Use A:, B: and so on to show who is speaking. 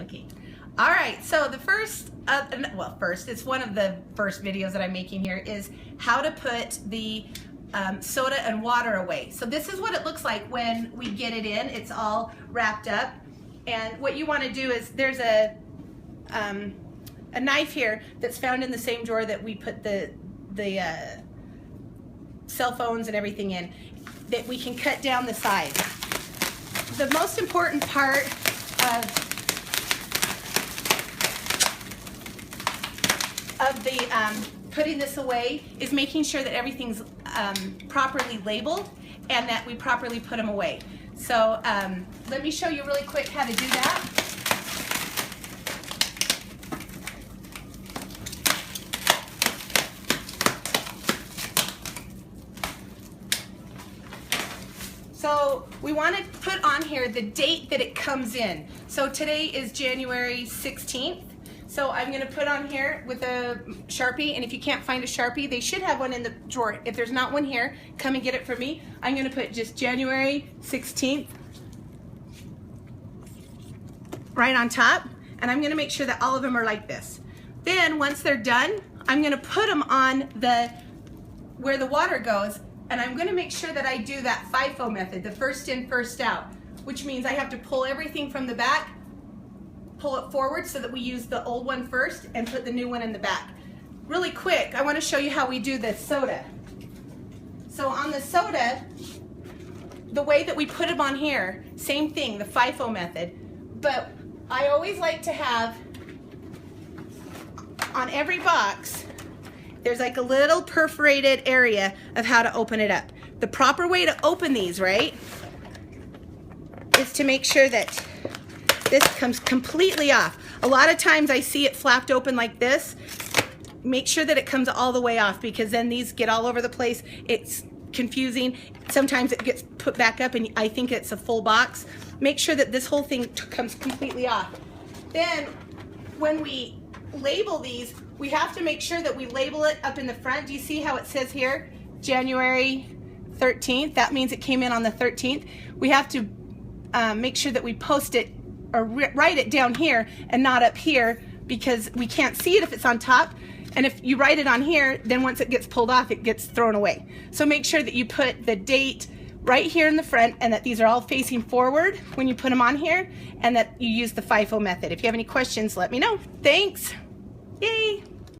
A: looking. All right, so the first, it's one of the first videos that I'm making here is how to put the soda and water away. So this is what it looks like when we get it in. It's all wrapped up. And what you want to do is there's a knife here that's found in the same drawer that we put the cell phones and everything in, that we can cut down the sides. The most important part of the putting this away is making sure that everything's properly labeled and that we properly put them away. So let me show you really quick how to do that. So we want to put on here the date that it comes in. So today is January 16th. So I'm going to put on here with a Sharpie, and if you can't find a Sharpie, they should have one in the drawer. If there's not one here, come and get it from me. I'm going to put just January 16th right on top, and I'm going to make sure that all of them are like this. Then once they're done, I'm going to put them on where the water goes, and I'm going to make sure that I do that FIFO method, the first in, first out, which means I have to pull everything from the back, pull it forward so that we use the old one first and put the new one in the back. Really quick, I want to show you how we do the soda. So on the soda, the way that we put them on here, same thing, the FIFO method, but I always like to have on every box, there's like a little perforated area of how to open it up. The proper way to open these, right, is to make sure that this comes completely off. A lot of times I see it flapped open like this. Make sure that it comes all the way off, because then these get all over the place. It's confusing. Sometimes it gets put back up and I think it's a full box. Make sure that this whole thing comes completely off. Then when we label these, we have to make sure that we label it up in the front. Do you see how it says here, January 13th? That means it came in on the 13th. We have to make sure that we post it or write it down here and not up here, because we can't see it if it's on top. And if you write it on here, then once it gets pulled off, it gets thrown away. So make sure that you put the date right here in the front, and that these are all facing forward when you put them on here, and that you use the FIFO method. If you have any questions, let me know. Thanks. Yay.